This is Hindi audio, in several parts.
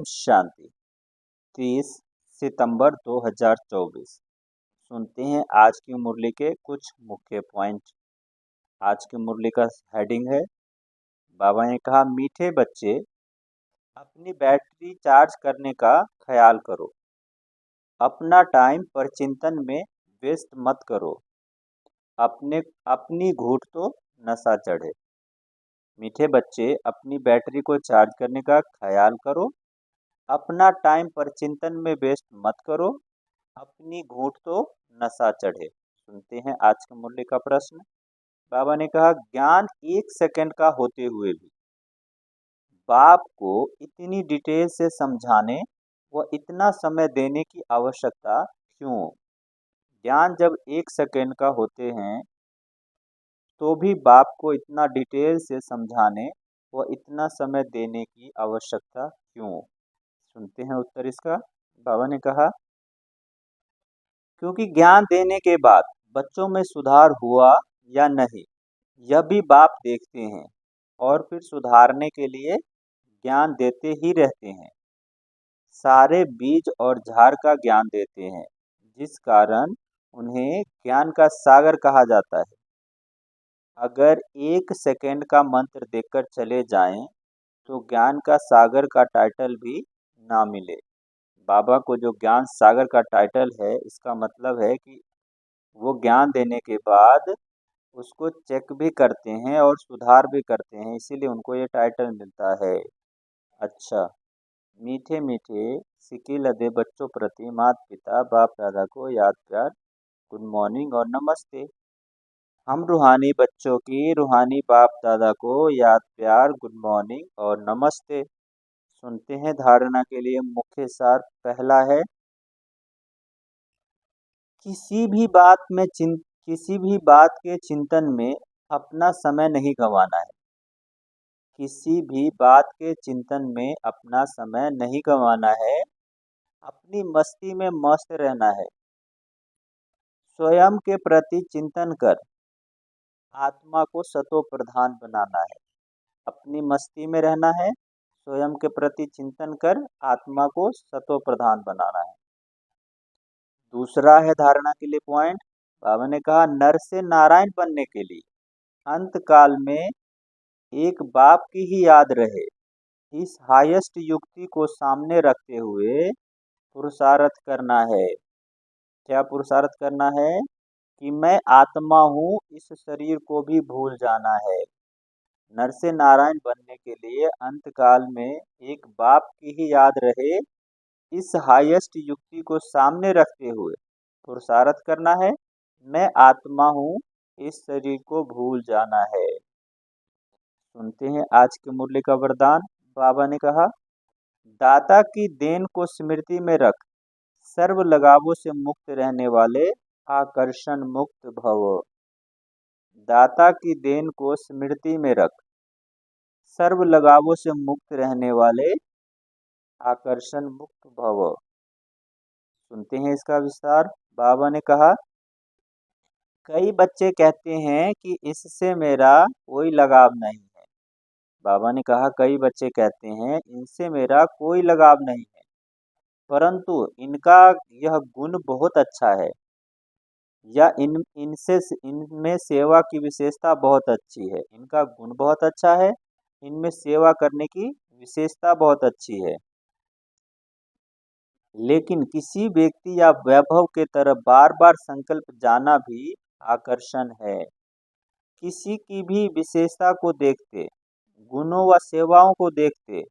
शांति। 30 सितंबर 2024। सुनते हैं आज की मुरली के कुछ मुख्य पॉइंट। आज की मुरली का हेडिंग है, बाबा ने कहा, मीठे बच्चे अपनी बैटरी चार्ज करने का ख्याल करो, अपना टाइम पर चिंतन में वेस्ट मत करो, अपनी घूंट तो नशा चढ़े। मीठे बच्चे अपनी बैटरी को चार्ज करने का ख्याल करो, अपना टाइम पर चिंतन में वेस्ट मत करो, अपनी घूंट तो नशा चढ़े। सुनते हैं आज के मुरली का प्रश्न। बाबा ने कहा, ज्ञान 1 सेकंड का होते हुए भी बाप को इतनी डिटेल से समझाने व इतना समय देने की आवश्यकता क्यों? ज्ञान जब 1 सेकंड का होते हैं तो भी बाप को इतना डिटेल से समझाने व इतना समय देने की आवश्यकता क्यों? सुनते हैं उत्तर इसका। बाबा ने कहा, क्योंकि ज्ञान देने के बाद बच्चों में सुधार हुआ या नहीं, यह भी बाप देखते हैं और फिर सुधारने के लिए ज्ञान देते ही रहते हैं। सारे बीज और झाड़ का ज्ञान देते हैं, जिस कारण उन्हें ज्ञान का सागर कहा जाता है। अगर 1 सेकंड का मंत्र देकर चले जाएं, तो ज्ञान का सागर का टाइटल भी ना मिले। बाबा को जो ज्ञान सागर का टाइटल है, इसका मतलब है कि वो ज्ञान देने के बाद उसको चेक भी करते हैं और सुधार भी करते हैं, इसीलिए उनको ये टाइटल मिलता है। अच्छा, मीठे मीठे सिक्के लदे बच्चों प्रति माता पिता बाप दादा को याद प्यार, गुड मॉर्निंग और नमस्ते। हम रूहानी बच्चों की रूहानी बाप दादा को याद प्यार, गुड मॉर्निंग और नमस्ते। सुनते हैं धारणा के लिए मुख्य सार। पहला है, किसी भी बात के चिंतन में अपना समय नहीं गंवाना है। किसी भी बात के चिंतन में अपना समय नहीं गंवाना है, अपनी मस्ती में मस्त रहना है। स्वयं के प्रति चिंतन कर आत्मा को सतो प्रधान बनाना है। अपनी मस्ती में रहना है, स्वयं के प्रति चिंतन कर आत्मा को सतो प्रधान बनाना है। दूसरा है धारणा के लिए पॉइंट। बाबा ने कहा, नर से नारायण बनने के लिए अंत काल में एक बाप की ही याद रहे। इस हाईएस्ट युक्ति को सामने रखते हुए पुरुषार्थ करना है। क्या पुरुषार्थ करना है? कि मैं आत्मा हूँ, इस शरीर को भी भूल जाना है। नर से नारायण बनने के लिए अंत काल में एक बाप की ही याद रहे, इस हाईएस्ट युक्ति को सामने रखते हुए पुरुषार्थ करना है। मैं आत्मा हूँ, इस शरीर को भूल जाना है। सुनते हैं आज के मुरली का वरदान। बाबा ने कहा, दाता की देन को स्मृति में रख, सर्व लगावों से मुक्त रहने वाले आकर्षण मुक्त भव। दाता की देन को स्मृति में रख, सर्व लगावों से मुक्त रहने वाले आकर्षण मुक्त भव। सुनते हैं इसका विस्तार। बाबा ने कहा, कई बच्चे कहते हैं कि इससे मेरा कोई लगाव नहीं है। बाबा ने कहा, कई बच्चे कहते हैं इनसे मेरा कोई लगाव नहीं है, परंतु इनका यह गुण बहुत अच्छा है, या इनमें सेवा की विशेषता बहुत अच्छी है। इनका गुण बहुत अच्छा है, इनमें सेवा करने की विशेषता बहुत अच्छी है। लेकिन किसी व्यक्ति या वैभव के तरफ बार बार संकल्प जाना भी आकर्षण है। किसी की भी विशेषता को देखते, गुणों व सेवाओं को देखते,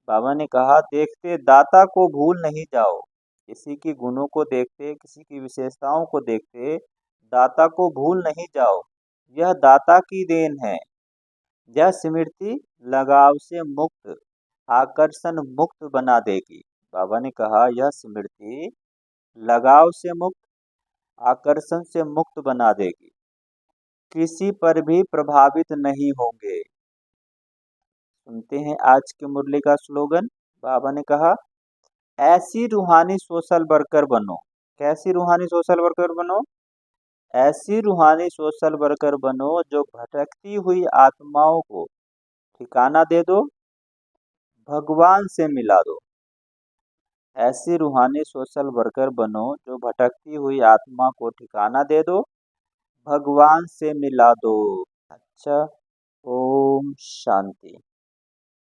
बाबा ने कहा, देखते दाता को भूल नहीं जाओ। किसी की गुणों को देखते, किसी की विशेषताओं को देखते, दाता को भूल नहीं जाओ। यह दाता की देन है। यह स्मृति लगाव से मुक्त, आकर्षण मुक्त बना देगी। बाबा ने कहा, यह स्मृति लगाव से मुक्त, आकर्षण से मुक्त बना देगी। किसी पर भी प्रभावित नहीं होंगे। सुनते हैं आज के मुरली का स्लोगन। बाबा ने कहा, ऐसी रूहानी सोशल वर्कर बनो। कैसी रूहानी सोशल वर्कर बनो? ऐसी रूहानी सोशल वर्कर बनो जो भटकती हुई आत्माओं को ठिकाना दे दो, भगवान से मिला दो। ऐसी रूहानी सोशल वर्कर बनो जो भटकती हुई आत्मा को ठिकाना दे दो, भगवान से मिला दो। अच्छा, ओम शांति।